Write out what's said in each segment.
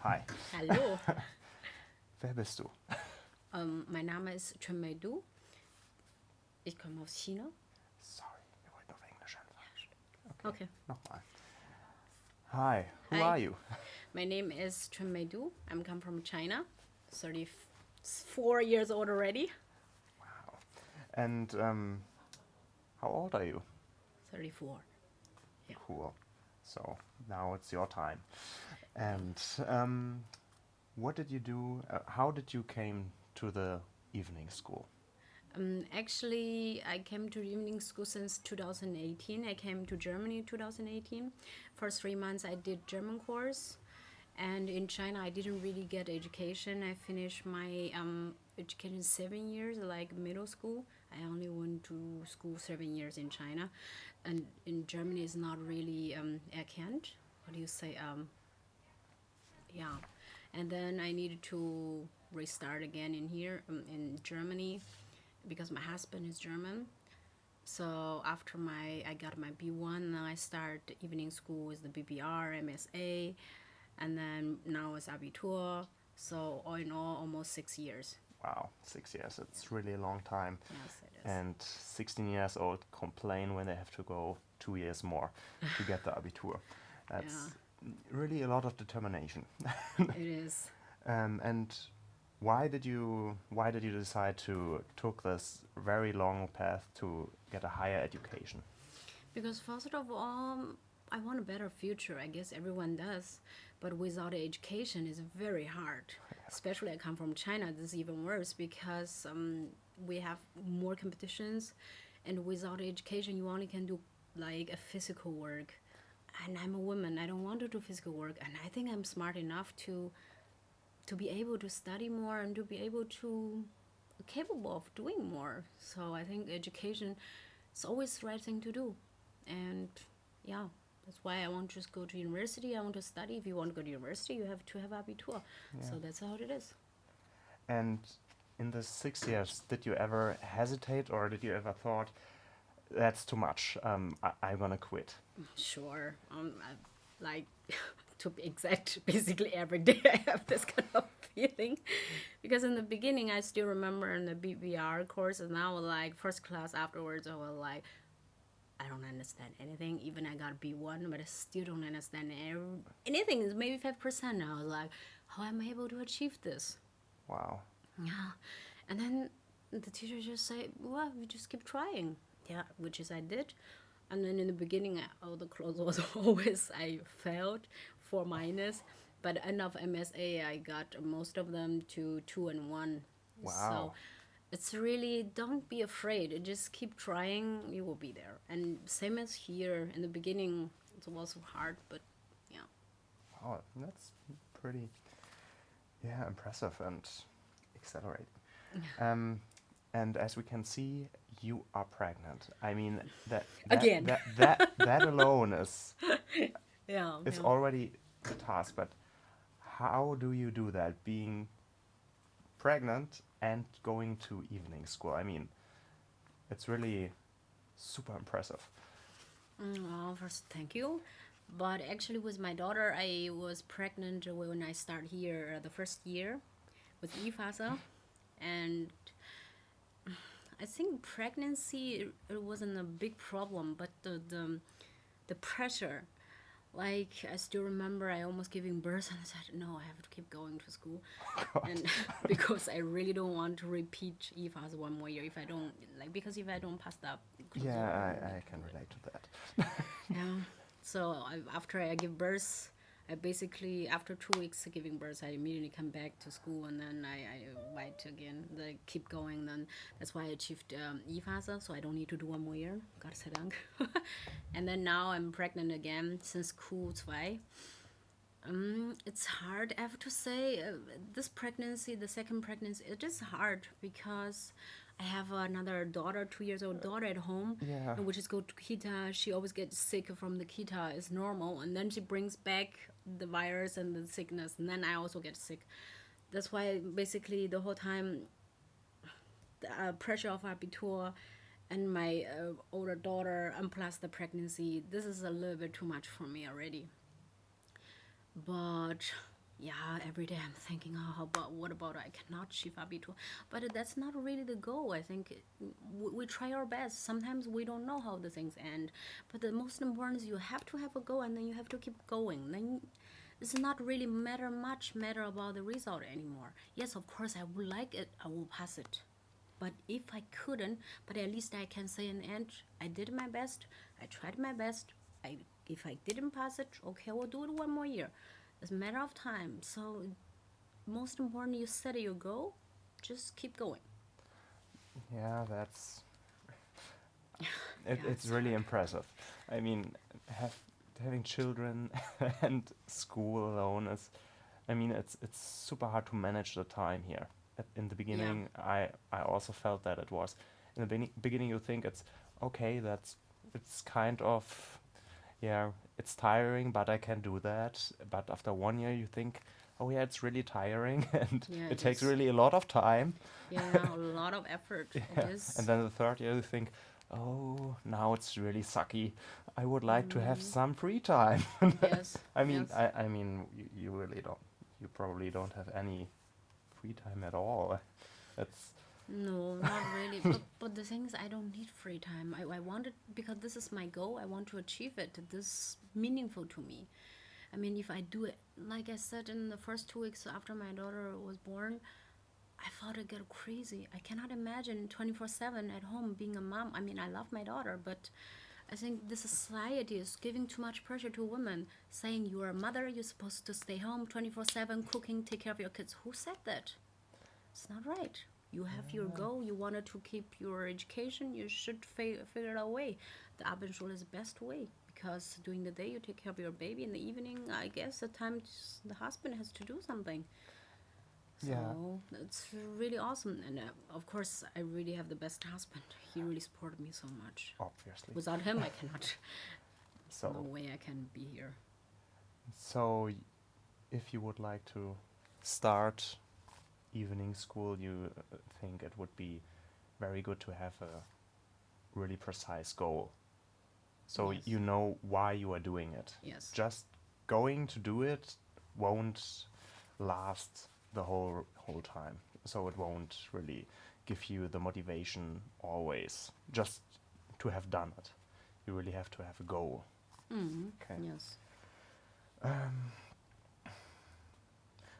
Hi. Hallo, Wer bist du? mein Name ist Chunmei. Ich komme aus China. Sorry, wir wollten auf Englisch anfangen. Okay, Okay. nochmal. Hi, who Hi, are you? my name is Chunmei. I'm come from China, 34 years old already. Wow. And how old are you? 34. Yeah. Cool. So now it's your time. And what did you do? How did you came to the evening school? Actually, I came to evening school since 2018. I came to Germany in 2018. First 3 months, I did German course, and in China, I didn't really get education. I finished my education 7 years, like middle school. I only went to school 7 years in China, and in Germany, it's not really erkannt. What do you say? Yeah, and then I needed to restart again in here in Germany because my husband is German. So after I got my B1, then I start evening school with the BBR, MSA, and then now it's Abitur. So all in all, almost 6 years. Wow, 6 years. It's really a long time. Yes, it is. And 16 years old complain when they have to go 2 years more to get the Abitur. That's really a lot of determination. It is. And why did you decide to took this very long path to get a higher education? Because first of all, I want a better future. I guess everyone does, but without education, it's very hard. Especially I come from China. This is even worse because we have more competitions, and without education, you only can do like a physical work. And I'm a woman. I don't want to do physical work, and I think I'm smart enough to be able to study more and to be able to capable of doing more. So I think education is always the right thing to do. And yeah, that's why I want to just go to university. I want to study. If you want to go to university, you have to have Abitur. Yeah. So that's how it is. And in the 6 years, did you ever hesitate or did you ever thought, that's too much, I'm gonna quit? Sure. Like to be exact, basically every day I have this kind of feeling, because in the beginning I still remember in the BBR course, and now like first class afterwards, I was like, I don't understand anything. Even I got B1, but I still don't understand anything. It's maybe 5%. I was like, how am I able to achieve this? Wow. Yeah. And then the teacher just say, well, you just keep trying. Yeah, which is I did. And then in the beginning, all the clothes was always I failed 4 minus. But end of MSA, I got most of them to 2 and 1. Wow. So it's really, don't be afraid. Just keep trying. You will be there. And same as here in the beginning, it was hard, but yeah. Wow, that's pretty, yeah, impressive and accelerating. Um, and as we can see, you are pregnant. I mean, Again. that alone Yeah. is already a task. But how do you do that, being pregnant and going to evening school? I mean, it's really super impressive. Well, first, thank you. But actually, with my daughter, I was pregnant when I start here the first year with Ifasa, and I think pregnancy it wasn't a big problem, but the pressure. Like I still remember, I almost giving birth, and I said, "No, I have to keep going to school," and because I really don't want to repeat Ifasa 1 more year if I don't like, because if I don't pass that, Yeah, I can relate to that. yeah. So after I give birth, I basically after 2 weeks of giving birth, I immediately come back to school, and then I write again. I keep going. Then that's why I achieved E-Phase, so I don't need to do 1 more year. Gott sei Dank. And then now I'm pregnant again since Q2. It's hard, I have to say. This pregnancy, the second pregnancy, it is hard because I have another daughter, 2 years old daughter at home, Yeah. and which is go to Kita. She always gets sick from the Kita. It's normal, and then she brings back the virus and the sickness, and then I also get sick. That's why basically the whole time the pressure of Abitur and my older daughter, and plus the pregnancy, this is a little bit too much for me already. But yeah, every day I'm thinking, oh, how about what about I cannot achieve Abitur, but that's not really the goal. I think we try our best. Sometimes we don't know how the things end, but the most important is you have to have a goal and then you have to keep going. Then it's not really matter about the result anymore. Yes, of course, I would like it. I will pass it. But if I couldn't, but at least I can say in the end, I did my best. I tried my best. If I didn't pass it, okay, I will do it one more year. It's a matter of time. So most important, you set your goal, just keep going. Yeah, Yeah, it's it's really hard. impressive. I mean, having children and school alone is, I mean, it's super hard to manage the time here. In the Yeah, beginning, I also felt that it was. In the beginning, you think it's okay. It's kind of, yeah, it's tiring, but I can do that. But after 1 year, you think, oh yeah, it's really tiring, and yeah, it it takes is. really a lot of time. Yeah, a lot of effort. It Yeah, and is. then the third year, you think, oh, now it's really sucky. I would like to have some free time. Yes, yes. I mean, you really don't. You probably don't have any free time at all. It's No, not really. But the thing is, I don't need free time. I want it because this is my goal. I want to achieve it. This is meaningful to me. I mean, if I do it, like I said, in the first 2 weeks after my daughter was born, I thought I'd get crazy. I cannot imagine 24/7 at home being a mom. I mean, I love my daughter, but I think the society is giving too much pressure to women, saying you are a mother, you're supposed to stay home 24/7, cooking, take care of your kids. Who said that? It's not right. You have your goal. You wanted to keep your education. You should figure it out a way. The Abendschule is the best way because during the day you take care of your baby. In the evening, I guess at times the husband has to do something. yeah, So it's really awesome. And of course, I really have the best husband. He really supported me so much. obviously. Without him, I cannot. No So way I can be here. so if you would like to start evening school, you think it would be very good to have a really precise goal. So Yes. you know why you are doing it. Yes. Just going to do it won't last the whole time. So it won't really give you the motivation always just to have done it. You really have to have a goal. Mm-hmm. Okay. Yes.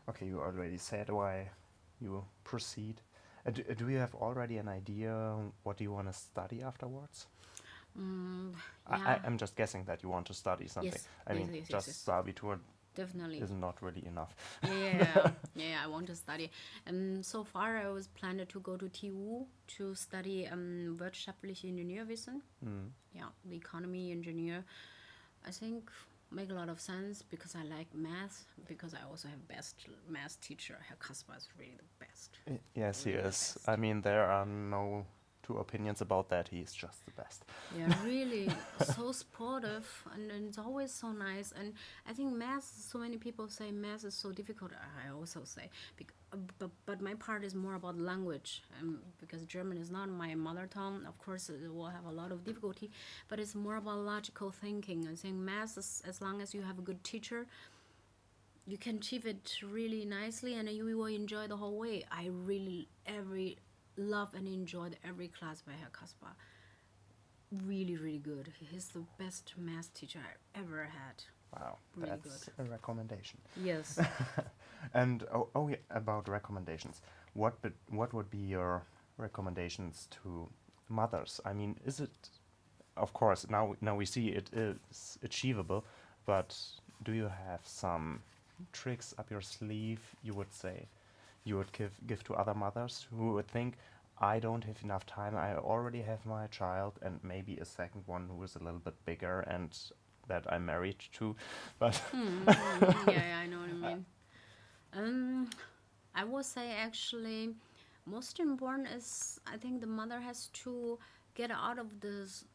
Okay, you already said why you proceed. Do you have already an idea what you want to study afterwards? Mm, yeah. I'm just guessing that you want to study something. Yes. I Yes. mean, Yes. Yes. just Yes. Abitur Definitely. is not really enough. Yeah. Yeah. I want to study. So far, I was planning to go to TU to study wirtschaftliche Ingenieurwissen. Mm. Yeah, the economy engineer. I think make a lot of sense because I like math. Because I also have best math teacher. Herr Kasper is really the best. Yes, he Really the is. best. I mean, there are no two opinions about that. He's just the best. Yeah, really so supportive, and it's always so nice. And I think math. So many people say math is so difficult. I also say, but my part is more about language, because German is not my mother tongue. Of course, it will have a lot of difficulty, but it's more about logical thinking. I think math is, as long as you have a good teacher, you can achieve it really nicely, and you will enjoy the whole way. I really every love and enjoyed every class by Herr Kaspar. Really, really good. He's the best math teacher I ever had. Wow, Really good. that's a recommendation. Yes. And yeah, about recommendations, what would be your recommendations to mothers? I mean, is it, of course, now we see it is achievable, but do you have some tricks up your sleeve? You would say, you would give to other mothers who would think, I don't have enough time. I already have my child and maybe a second one who is a little bit bigger and that I'm married to, but Yeah, I know what you mean. Um, I would say actually, most important is I think the mother has to get out of this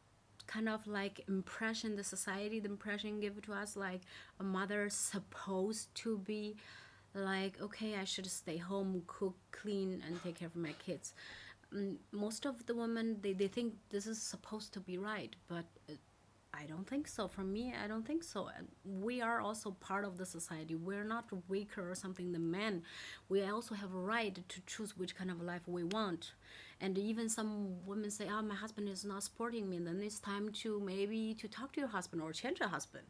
kind of like impression the society the impression give to us like a mother supposed to be like, okay, I should stay home, cook, clean, and take care of my kids. Most of the women they think this is supposed to be right, but I don't think so. For me, I don't think so. And we are also part of the society. We're not weaker or something than men. We also have a right to choose which kind of life we want. And even some women say, "Oh, my husband is not supporting me." Then it's time to maybe to talk to your husband or change your husband.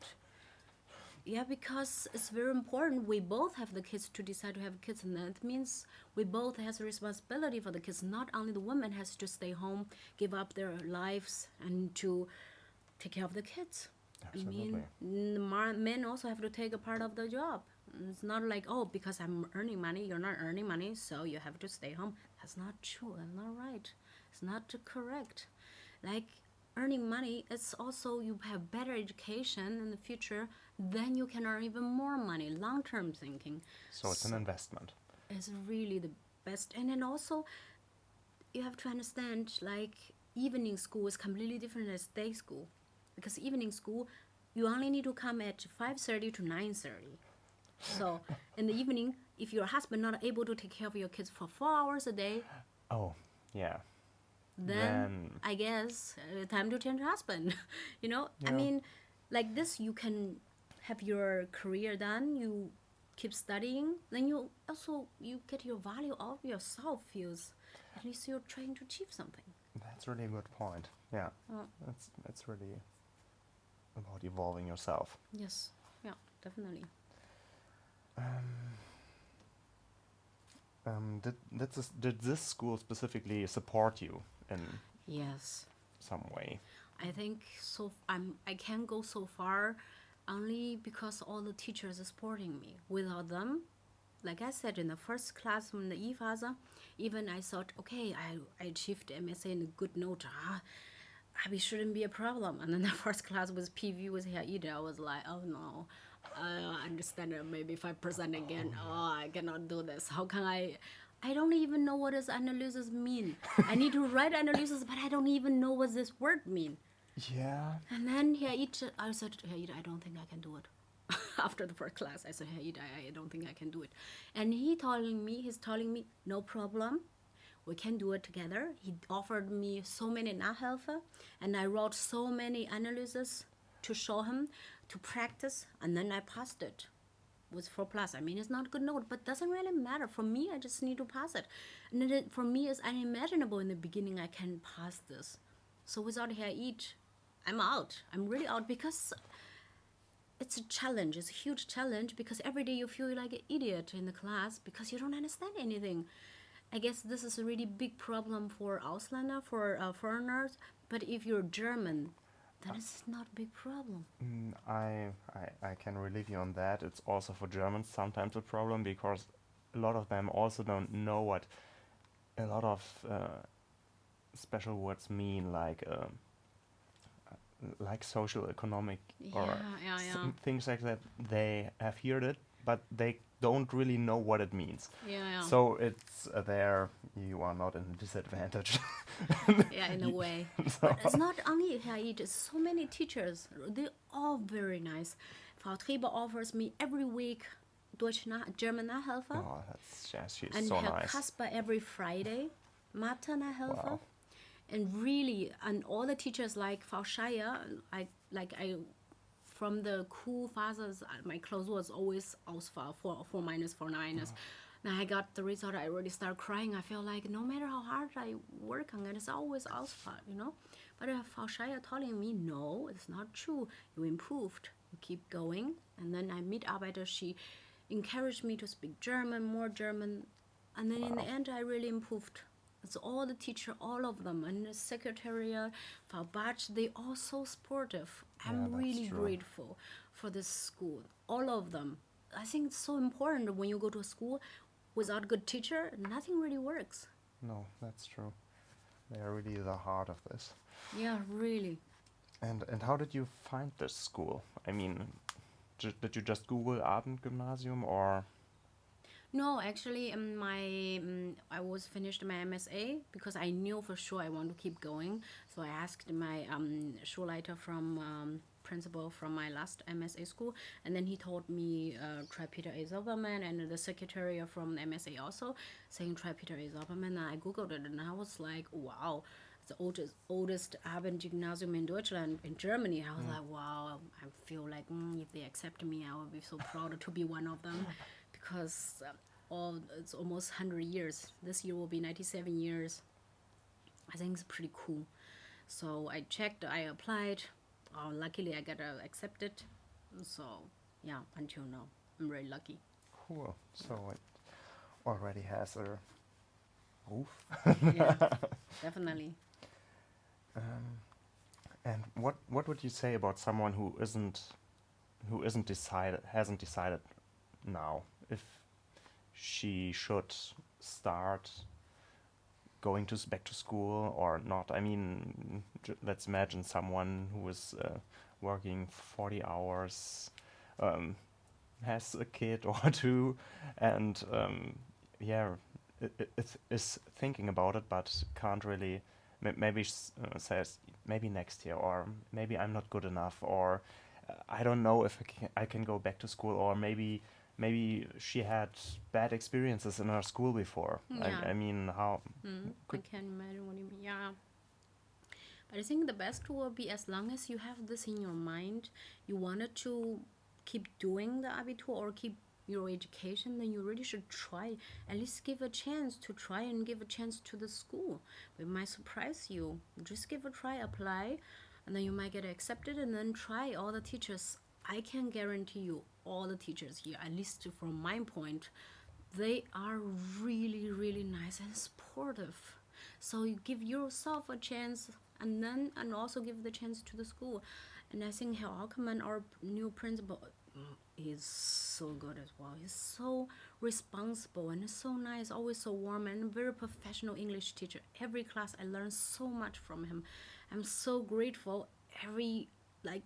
Yeah, because it's very important. We both have the kids to decide to have kids, and that means we both has a responsibility for the kids. Not only the woman has to stay home, give up their lives, and to take care of the kids. I Absolutely. mean, men also have to take a part of the job. It's not like, oh, because I'm earning money, you're not earning money, so you have to stay home. That's not true. That's not right. It's not correct. Like earning money, it's also you have better education in the future, then you can earn even more money. Long term thinking. So it's an investment. Is really the best. And then also you have to understand like evening school is completely different as day school, because evening school you only need to come at 5:30 to 9:30. So in the evening, if your husband not able to take care of your kids for 4 hours a day, Oh, yeah. then Then, I guess time to change husband. I yeah, mean, like this, you can have your career done. You keep studying, then you get your value of yourself. Feels at least you're trying to achieve something. that's really a good point. Yeah, Oh, that's really about evolving yourself. yes, yeah, definitely. Did this school specifically support you in Yes, some way? I think so. I can go so far only because all the teachers are supporting me. Without them, like I said in the first class from the E-Phase, even I thought, okay, I achieved MSA in a good note. It shouldn't be a problem. And then the first class was PV with Haida. I was like, oh no, I understand it. Maybe 5% again. Oh, I cannot do this. How can I? I don't even know what does analysis mean. I need to write analysis, but I don't even know what this word mean. Yeah. And then I said, Haida, I don't think I can do it. After the first class, I said, Haida, I don't think I can do it. And he's telling me, no problem. We can do it together. He offered me so many Nachhilfe, and I wrote so many analyses to show him, to practice, and then I passed it with 4 plus. I mean, it's not a good note, but doesn't really matter. For me, I just need to pass it. And for me, it's unimaginable in the beginning I can pass this. So without hair eat, I'm out. I'm really out because it's a challenge. It's a huge challenge because every day you feel like an idiot in the class because you don't understand anything. I guess this is a really big problem for Ausländer, for foreigners. But if you're German, then it's not a big problem. I can relieve you on that. It's also for Germans sometimes a problem because a lot of them also don't know what a lot of special words mean, like social, economic, or Yeah. things like that. They have heard it, but they don't really know what it means. Yeah. So it's there. You are not in a disadvantage. Yeah, in a way. But it's not only Haid, it's so many teachers. They're all very nice. Frau Treber offers me every week German Nachhilfe, Oh, that's yeah, she's and so Herr nice. Kasper every Friday, Mathe Nachhilfe. Wow. And really, and all the teachers like Frau Scheier, I from the cool phases, my clothes was always Ausfall, 4 minus, 4 minus. Now I got the result, I already start crying. I feel like no matter how hard I work on it, it's always Ausfall. But Frau Scheier telling me, no, it's not true. You improved. You keep going. And then I Mitarbeiter, she encouraged me to speak German, more German. And then in the end, I really improved. It's all the teacher, all of them, and the secretariat, Frau Batsch, they all so supportive. I'm that's really true. grateful for this school, all of them. I think it's so important when you go to a school without good teacher, nothing really works. No, that's true. They are really the heart of this. Yeah, really. And how did you find this school? I mean, did you just Google Abendgymnasium or? No, actually, I was finished my MSA because I knew for sure I want to keep going. So I asked my Schulleiter from principal from my last MSA school, and then he told me try Peter A. Silverman, and the secretary from the MSA also saying try Peter A. Silverman. And I googled it, and I was like, wow, the oldest Abendgymnasium in Deutschland, in Germany. I was like, wow, I feel like if they accept me, I will be so proud to be one of them, because it's almost 100 years. This year will be 97 years. I think it's pretty cool. So I checked, I applied. Luckily, I got accepted. So yeah, until now, I'm very lucky. Cool. So it already has a roof. Yeah, definitely. And what would you say about someone who isn't decided hasn't decided now if she should start going back to school or not? I mean, let's imagine someone who is working 40 hours, um, has a kid or two, and yeah, is thinking about it, but can't really. Maybe says maybe next year, or maybe I'm not good enough, or I don't know if I can go back to school, or maybe she had bad experiences in her school before. Yeah. I mean, how I could can imagine what you mean. Yeah. But I think the best will be, as long as you have this in your mind, you wanted to keep doing the Abitur or keep your education, then you really should try. At least give a chance to try and give a chance to the school. It might surprise you. Just give a try, apply, and then you might get accepted, and then try. All the teachers, I can guarantee you, all the teachers here, at least from my point, they are really, really nice and supportive. So you give yourself a chance, and also give the chance to the school. And I think Herr Ackerman, our new principal, is so good as well. He's so responsible and so nice, always so warm, and very professional English teacher. Every class I learn so much from him. I'm so grateful. Every, like,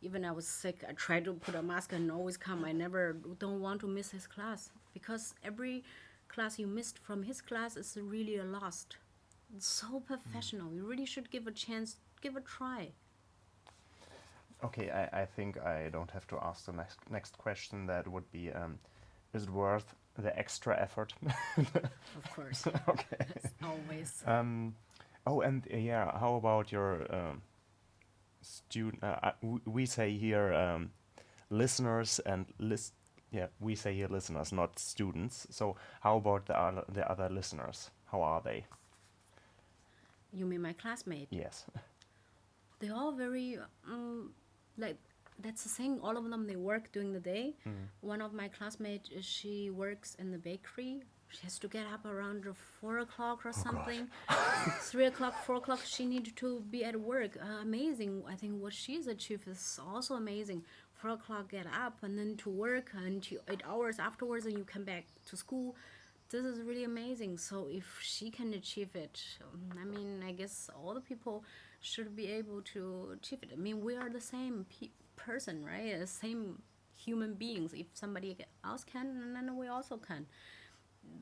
even I was sick, I tried to put a mask and always come. I never don't want to miss his class, because every class you missed from his class is really a lost. It's so professional. You really should give a chance, give a try. Okay, I think I don't have to ask the next question. That would be, is it worth the extra effort? Of course. Okay. Yes, always. Oh, and yeah, how about your student? We say here listeners and yeah, we say here listeners, not students. So how about the other listeners? How are they? You mean my classmate? Yes. They're all very like, that's the thing. All of them, they work during the day. One of my classmates, she works in the bakery. She has to get up around 4 o'clock or something. 3 o'clock, 4 o'clock, she needs to be at work. Amazing. I think what she's achieved is also amazing. 4 o'clock, get up and then to work until 8 hours afterwards, and you come back to school. This is really amazing. So if she can achieve it, I mean, I guess all the people should be able to achieve it. I mean, we are the same person, right? The same human beings. If somebody else can, then we also can.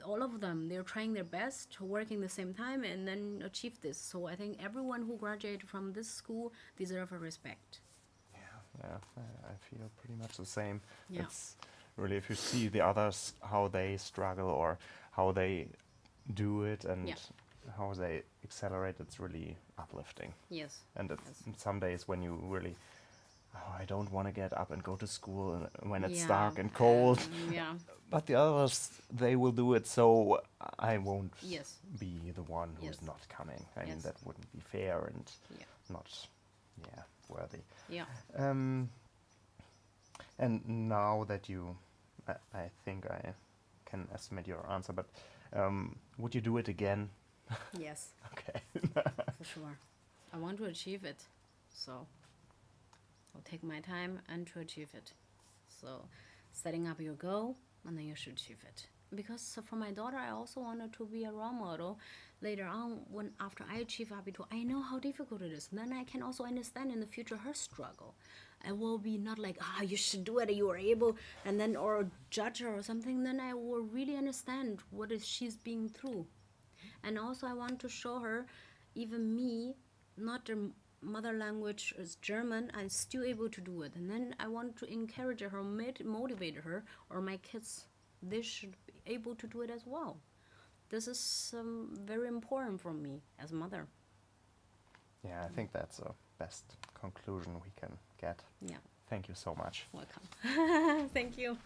All of them, they're trying their best, working the same time, and then achieve this. So I think everyone who graduated from this school deserve a respect. Yeah, I feel pretty much the same. Yeah. It's really, if you see the others, how they struggle or how they do it and Yeah. how they accelerate, it's really uplifting. Yes. And some days when you really, oh, I don't want to get up and go to school when it's Yeah. dark and cold. Yeah. But the others, they will do it, so I won't Yes. be the one who's Yes. not coming. I mean, Yes. that wouldn't be fair and Yeah. not, worthy. Yeah. And now that I think I can estimate your answer, but would you do it again? Yes. Okay. For sure. I want to achieve it. So I'll take my time and to achieve it. So setting up your goal, and then you should achieve it. Because for my daughter, I also wanted to be a role model. Later on, when after I achieve Abitur, I know how difficult it is. Then I can also understand in the future her struggle. I will be not like, you should do it, you are able, and then, or judge her or something. Then I will really understand what is she's being through. And also I want to show her, even me, not the mother language is German, I'm still able to do it. And then I want to encourage her, motivate her, or my kids, they should be able to do it as well. This is very important for me as mother. Yeah, I think that's the best conclusion we can get. Yeah, Thank you so much. welcome. Thank you.